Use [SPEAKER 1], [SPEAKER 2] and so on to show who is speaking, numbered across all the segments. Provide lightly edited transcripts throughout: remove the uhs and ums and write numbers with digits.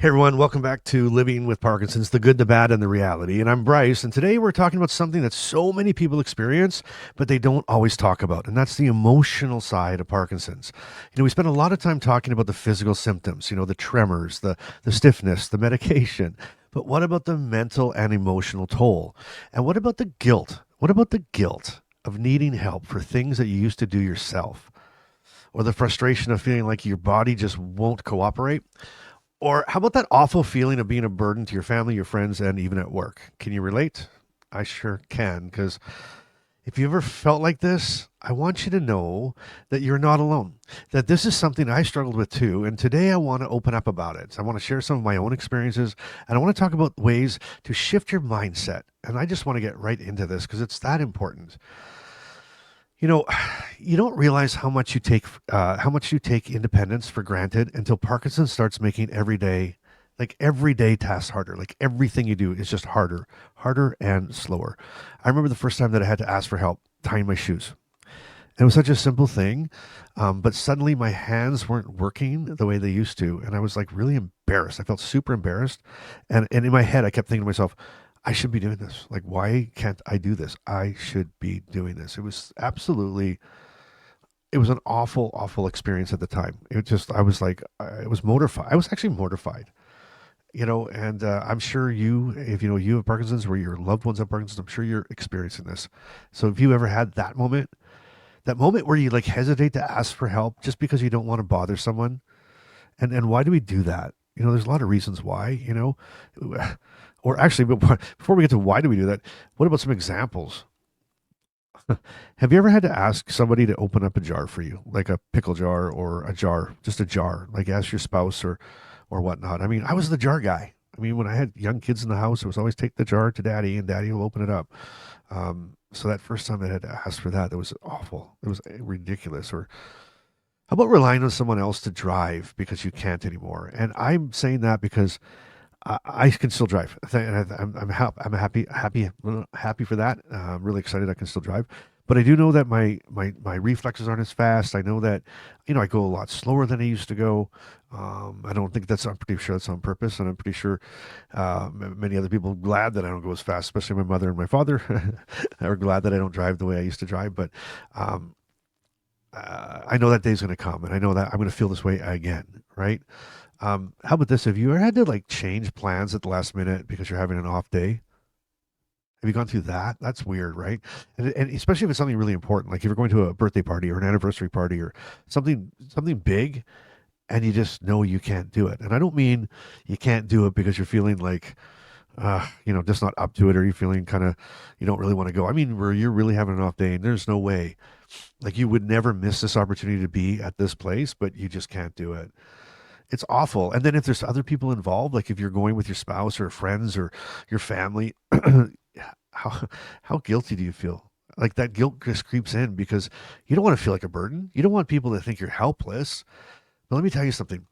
[SPEAKER 1] Hey everyone, welcome back to Living with Parkinson's, the good, the bad, and the reality. And I'm Bryce, and today we're talking about something that so many people experience, but they don't always talk about, and that's the emotional side of Parkinson's. We spend a lot of time talking about the physical symptoms, the tremors, the stiffness, the medication. But what about the mental and emotional toll? And what about the guilt? What about the guilt of needing help for things that you used to do yourself? Or the frustration of feeling like your body just won't cooperate? Or how about that awful feeling of being a burden to your family, your friends, and even at work? Can you relate? I sure can, because if you ever felt like this, I want you to know that you're not alone, that this is something I struggled with too. And today I want to open up about it. So I want to share some of my own experiences, and I want to talk about ways to shift your mindset. And I just want to get right into this because it's that important. You know, you don't realize how much you take independence for granted until Parkinson starts making everyday tasks harder. Like everything you do is just harder and slower. I remember the first time that I had to ask for help tying my shoes. It was such a simple thing, but suddenly my hands weren't working the way they used to, and I was like really embarrassed. I felt super embarrassed, and in my head, I kept thinking to myself, "I should be doing this. Like, why can't I do this? I should be doing this." It was an awful experience at the time. I was like, I was mortified. I was actually mortified, and I'm sure if you have Parkinson's or your loved ones have Parkinson's, I'm sure you're experiencing this. So, if you ever had that moment where you like hesitate to ask for help just because you don't want to bother someone. And why do we do that? There's a lot of reasons why, or actually, but before we get to why do we do that, what about some examples? Have you ever had to ask somebody to open up a jar for you, like a pickle jar or a jar, just a jar, like ask your spouse or whatnot? I mean, I was the jar guy. I mean, when I had young kids in the house, it was always take the jar to daddy and daddy will open it up. So that first time I had to ask for that, that was awful. It was ridiculous. Or how about relying on someone else to drive because you can't anymore? And I'm saying that because I can still drive. I'm happy for that. I'm really excited I can still drive. But I do know that my reflexes aren't as fast. I know that, I go a lot slower than I used to go. I don't think I'm pretty sure that's on purpose. And I'm pretty sure many other people are glad that I don't go as fast, especially my mother and my father are glad that I don't drive the way I used to drive. But um, I know that day's going to come, and I know that I'm going to feel this way again, right? How about this? Have you ever had to like change plans at the last minute because you're having an off day? Have you gone through that? That's weird, right? And especially if it's something really important, like if you're going to a birthday party or an anniversary party or something big, and you just know you can't do it. And I don't mean you can't do it because you're feeling like, just not up to it, or you're feeling kind of you don't really want to go. I mean, where you're really having an off day, and there's no way, like you would never miss this opportunity to be at this place, but you just can't do it. It's awful. And then if there's other people involved, like if you're going with your spouse or friends or your family, how how guilty do you feel? Like that guilt just creeps in because you don't want to feel like a burden. You don't want people to think you're helpless. But let me tell you something.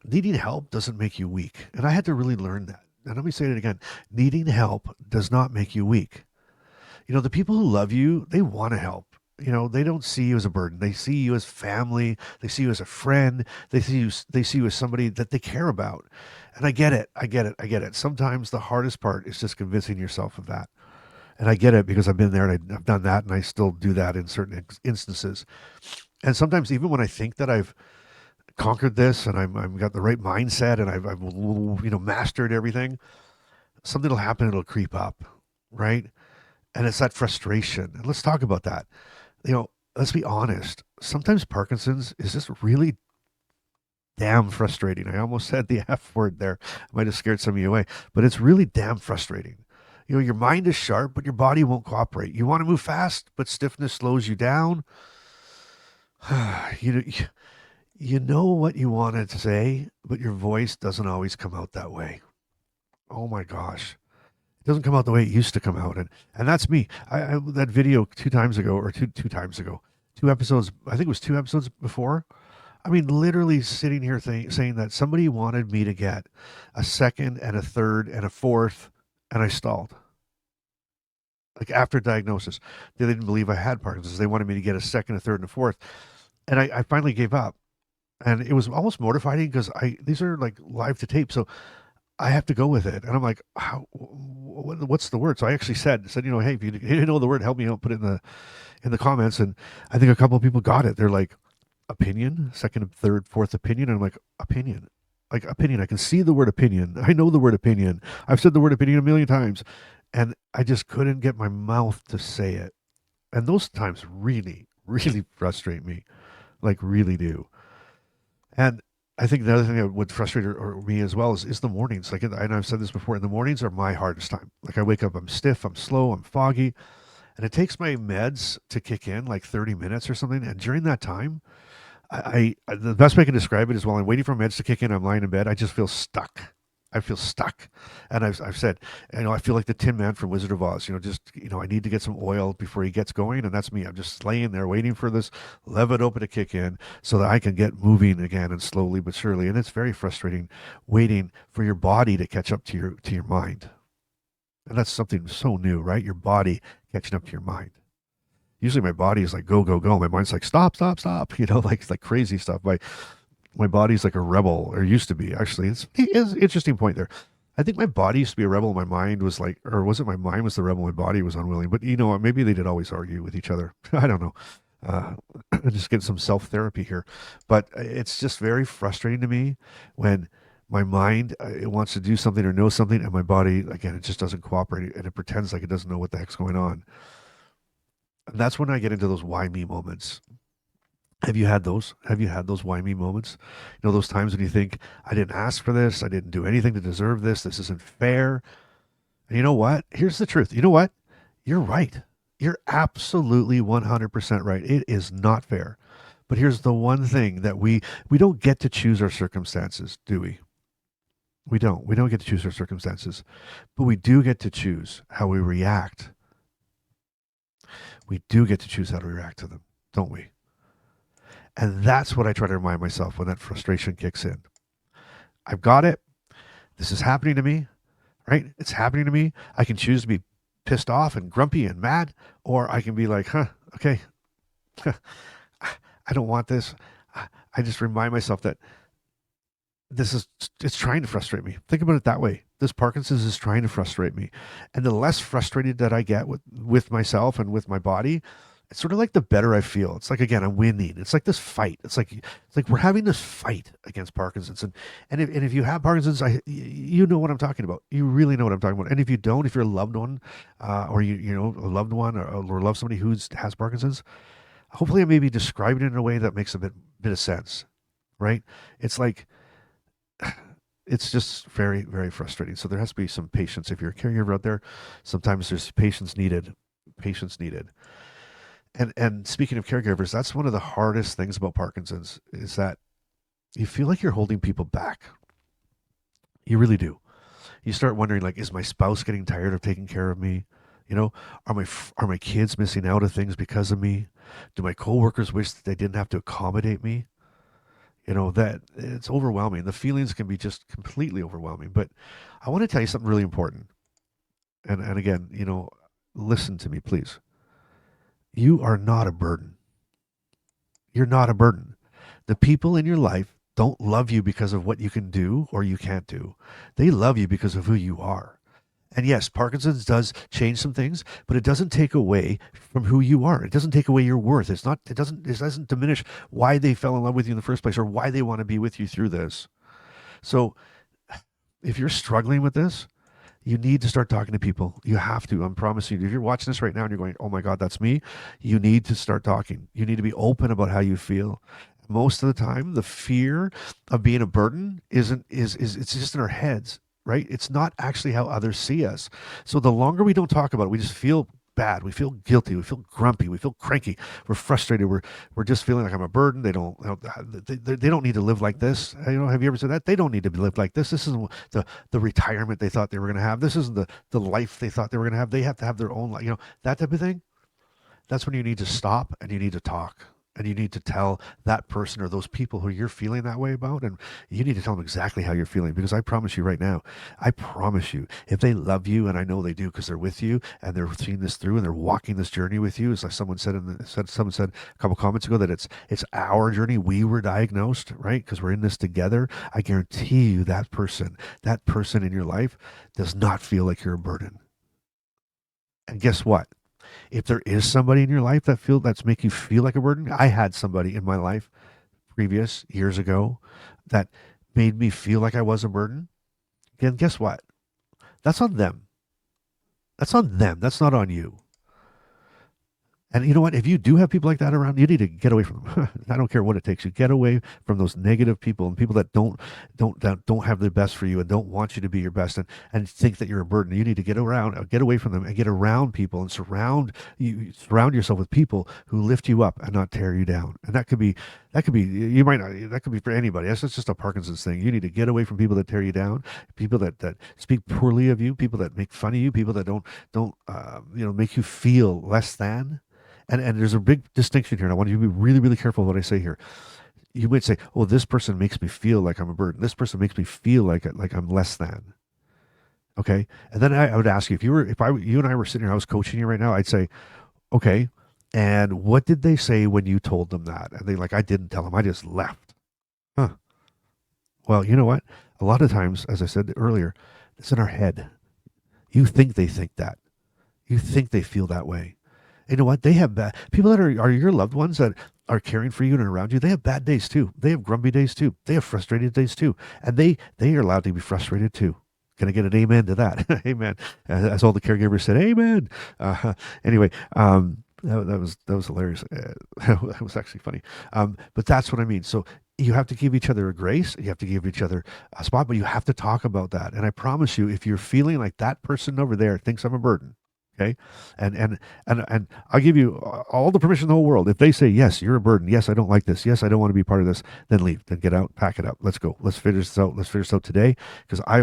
[SPEAKER 1] Needing help doesn't make you weak. And I had to really learn that. And let me say it again. Needing help does not make you weak. The people who love you, they want to help. They don't see you as a burden. They see you as family. They see you as a friend. They see you as somebody that they care about. And I get it. I get it. I get it. Sometimes the hardest part is just convincing yourself of that. And I get it because I've been there and I've done that and I still do that in certain instances. And sometimes even when I think that I've conquered this and I've got the right mindset and I've mastered everything, something will happen. It'll creep up, right? And it's that frustration. And let's talk about that. Let's be honest. Sometimes Parkinson's is just really damn frustrating. I almost said the F word there. I might have scared some of you away, but it's really damn frustrating. Your mind is sharp, but your body won't cooperate. You want to move fast, but stiffness slows you down. you, you know what you wanted to say, but your voice doesn't always come out that way. Oh my gosh. It doesn't come out the way it used to come out, and that's me. I that video 2 times ago, or two times ago, 2 episodes. I think it was 2 episodes before. I mean, literally sitting here saying that somebody wanted me to get a second and a third and a fourth, and I stalled. Like after diagnosis, they didn't believe I had Parkinson's. They wanted me to get a second, a third, and a fourth, and I finally gave up. And it was almost mortifying because I these are like live to tape, so I have to go with it. And I'm like, how, what's the word? So I actually said, hey, if you didn't know the word, help me out, put it in the comments. And I think a couple of people got it. They're like, opinion, second, third, fourth opinion. And I'm like, opinion. Like opinion. I can see the word opinion. I know the word opinion. I've said the word opinion a million times. And I just couldn't get my mouth to say it. And those times really, really frustrate me. Like really do. And I think the other thing that would frustrate or me as well is the mornings. Like, and I've said this before, and the mornings are my hardest time. Like, I wake up, I'm stiff, I'm slow, I'm foggy, and it takes my meds to kick in like 30 minutes or something. And during that time, the best way I can describe it is while I'm waiting for meds to kick in, I'm lying in bed. I just feel stuck. I feel stuck, and I've said, I feel like the Tin Man from Wizard of Oz. I need to get some oil before he gets going, and that's me. I'm just laying there waiting for this levodopa to kick in so that I can get moving again, and slowly but surely. And it's very frustrating waiting for your body to catch up to your mind, and that's something so new, right? Your body catching up to your mind. Usually my body is like go go go. My mind's like stop stop stop. Like crazy stuff. My body's like a rebel, or used to be. Actually, it's an interesting point there. I think my body used to be a rebel. My mind was like, or was it my mind was the rebel? My body was unwilling. But maybe they did always argue with each other. I don't know. Uh, just get some self therapy here, but it's just very frustrating to me when my mind it wants to do something or know something, and my body again it just doesn't cooperate, and it pretends like it doesn't know what the heck's going on. And that's when I get into those why me moments. Have you had those? Have you had those why me moments? Those times when you think, I didn't ask for this. I didn't do anything to deserve this. This isn't fair. And you know what? Here's the truth. You know what? You're right. You're absolutely 100% right. It is not fair. But here's the one thing that we don't get to choose our circumstances, do we? We don't. We don't get to choose our circumstances. But we do get to choose how we react. We do get to choose how to react to them, don't we? And that's what I try to remind myself when that frustration kicks in. I've got it. This is happening to me, right? It's happening to me. I can choose to be pissed off and grumpy and mad, or I can be like, okay, I don't want this. I just remind myself that it's trying to frustrate me. Think about it that way. This Parkinson's is trying to frustrate me. And the less frustrated that I get with myself and with my body, it's sort of like the better I feel. It's like again, I'm winning. It's like this fight. It's like we're having this fight against Parkinson's. And if you have Parkinson's, you know what I'm talking about. You really know what I'm talking about. And if you don't, if you're a loved one, or a loved one or love somebody who has Parkinson's, hopefully I may be describing it in a way that makes a bit of sense, right? It's like it's just very, very frustrating. So there has to be some patience. If you're a caregiver out there, sometimes there's patience needed. Patience needed. And speaking of caregivers, that's one of the hardest things about Parkinson's is that you feel like you're holding people back. You really do. You start wondering, like, is my spouse getting tired of taking care of me? You know, are my kids missing out of things because of me? Do my coworkers wish that they didn't have to accommodate me? That it's overwhelming. The feelings can be just completely overwhelming. But I want to tell you something really important. And again, listen to me, please. You are not a burden. You're not a burden. The people in your life don't love you because of what you can do or you can't do. They love you because of who you are. And yes, Parkinson's does change some things, but it doesn't take away from who you are. It doesn't take away your worth. It doesn't diminish why they fell in love with you in the first place or why they want to be with you through this. So if you're struggling with this, you need to start talking to people. You have to. I'm promising you. If you're watching this right now and you're going, "Oh my God, that's me," you need to start talking. You need to be open about how you feel. Most of the time, the fear of being a burden isn't is it's just in our heads, right? It's not actually how others see us. So the longer we don't talk about it, we just feel bad. We feel guilty. We feel grumpy. We feel cranky. We're frustrated. We're just feeling like I'm a burden. They don't need to live like this. Have you ever said that? They don't need to live like this. This isn't the retirement they thought they were going to have. This isn't the life they thought they were going to have. They have to have their own life. That type of thing. That's when you need to stop and you need to talk. And you need to tell that person or those people who you're feeling that way about, and you need to tell them exactly how you're feeling. Because I promise you right now, I promise you, if they love you, and I know they do because they're with you and they're seeing this through and they're walking this journey with you, as like someone said someone said a couple comments ago that it's our journey. We were diagnosed, right? Because we're in this together. I guarantee you that person in your life does not feel like you're a burden. And guess what? If there is somebody in your life that's make you feel like a burden, I had somebody in my life previous years ago that made me feel like I was a burden. Again, guess what? That's on them. That's on them. That's not on you. And you know what? If you do have people like that around, you need to get away from them. I don't care what it takes. You get away from those negative people and people that don't have the best for you and don't want you to be your best and think that you're a burden. You need to get away from them and get around people and surround yourself with people who lift you up and not tear you down. And that could be you might not that could be for anybody. That's just a Parkinson's thing. You need to get away from people that tear you down, people that speak poorly of you, people that make fun of you, people that don't make you feel less than. And there's a big distinction here, and I want you to be really, really careful what I say here. You might say, "Oh, this person makes me feel like I'm a burden. This person makes me feel like I'm less than." Okay, and then I would ask you you and I were sitting here, I was coaching you right now. I'd say, "Okay, and what did they say when you told them that?" And they like, "I didn't tell them. I just left." Huh. Well, you know what? A lot of times, as I said earlier, it's in our head. You think they think that. You think they feel that way. You know what? They have bad people that are your loved ones that are caring for you and around you. They have bad days too. They have grumpy days too. They have frustrated days too, and they are allowed to be frustrated too. Can I get an amen to that? Amen. As all the caregivers said, amen. Anyway, that was hilarious. That was actually funny. But that's what I mean. So you have to give each other a grace. You have to give each other a spot, but you have to talk about that. And I promise you, if you're feeling like that person over there thinks I'm a burden, okay, and I'll give you all the permission in the whole world. If they say yes, you're a burden. Yes, I don't like this. Yes, I don't want to be part of this. Then leave. Then get out. Pack it up. Let's go. Let's figure this out. Let's figure this out today. Because I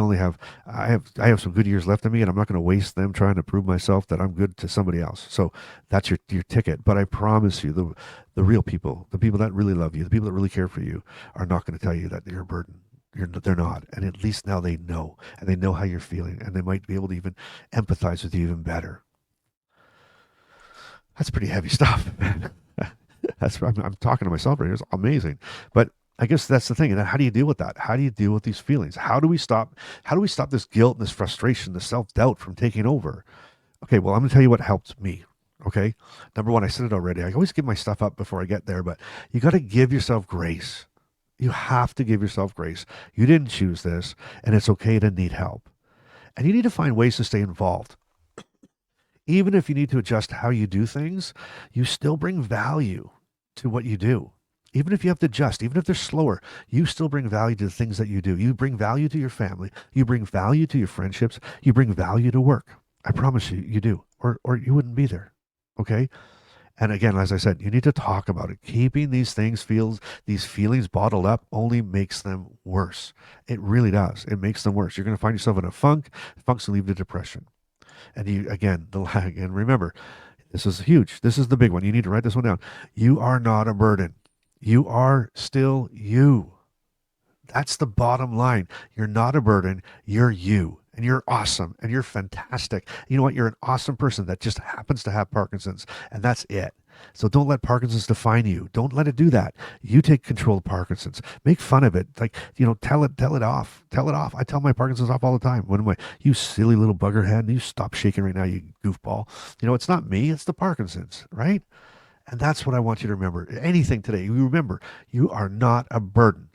[SPEAKER 1] have some good years left of me, and I'm not going to waste them trying to prove myself that I'm good to somebody else. So that's your ticket. But I promise you, the real people, the people that really love you, the people that really care for you, are not going to tell you that you're a burden. They're not, and at least now they know, and they know how you're feeling, and they might be able to even empathize with you even better. That's pretty heavy stuff, man. I'm talking to myself right here. It's amazing, but I guess that's the thing. And how do you deal with that? How do you deal with these feelings? How do we stop? How do we stop this guilt and this frustration, the self doubt from taking over? Okay, well, I'm going to tell you what helped me. Okay, number one, I said it already. I always give my stuff up before I get there, but you got to give yourself grace. You have to give yourself grace. You didn't choose this, and it's okay to need help. And you need to find ways to stay involved. Even if you need to adjust how you do things, you still bring value to what you do. Even if you have to adjust, even if they're slower, you still bring value to the things that you do. You bring value to your family. You bring value to your friendships. You bring value to work. I promise you, you do, or you wouldn't be there. Okay. And again, as I said, you need to talk about it. Keeping these feelings bottled up only makes them worse. It really does. It makes them worse. You're going to find yourself in a funk. Funk's going to lead to depression. And you again, the lag. And remember, this is huge. This is the big one. You need to write this one down. You are not a burden. You are still you. That's the bottom line. You're not a burden. You're you. And you're awesome. And you're fantastic. You know what? You're an awesome person that just happens to have Parkinson's. And that's it. So don't let Parkinson's define you. Don't let it do that. You take control of Parkinson's. Make fun of it. Like, tell it off. Tell it off. I tell my Parkinson's off all the time. What am I? You silly little buggerhead. You stop shaking right now, you goofball. It's not me. It's the Parkinson's, right? And that's what I want you to remember. Anything today, you remember, you are not a burden.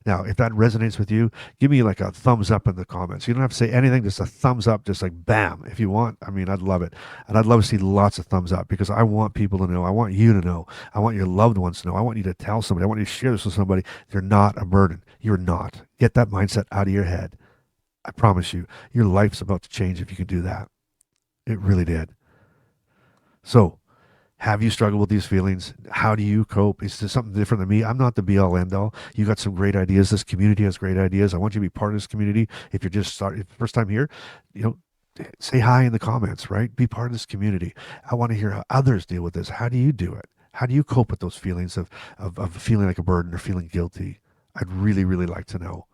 [SPEAKER 1] Now, if that resonates with you, give me like a thumbs up in the comments. You don't have to say anything, just a thumbs up, just like bam, if you want. I mean, I'd love it. And I'd love to see lots of thumbs up because I want people to know. I want you to know. I want your loved ones to know. I want you to tell somebody. I want you to share this with somebody. They're not a burden. You're not. Get that mindset out of your head. I promise you, your life's about to change if you can do that. It really did. So, have you struggled with these feelings? How do you cope? Is this something different than me? I'm not the be all end all. You got some great ideas. This community has great ideas. I want you to be part of this community. If you're just starting, first time here, you know, say hi in the comments, right? Be part of this community. I want to hear how others deal with this. How do you do it? How do you cope with those feelings of feeling like a burden or feeling guilty? I'd really, really like to know.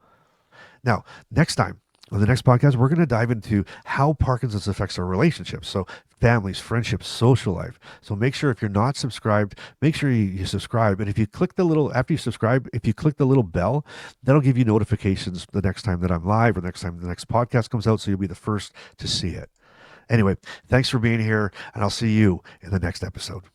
[SPEAKER 1] Now, next time, on the next podcast, we're going to dive into how Parkinson's affects our relationships. So, families, friendships, social life. So, make sure if you're not subscribed, make sure you subscribe. And if you click the little, after you subscribe, if you click the little bell, that'll give you notifications the next time that I'm live or next time the next podcast comes out. So, you'll be the first to see it. Anyway, thanks for being here, and I'll see you in the next episode.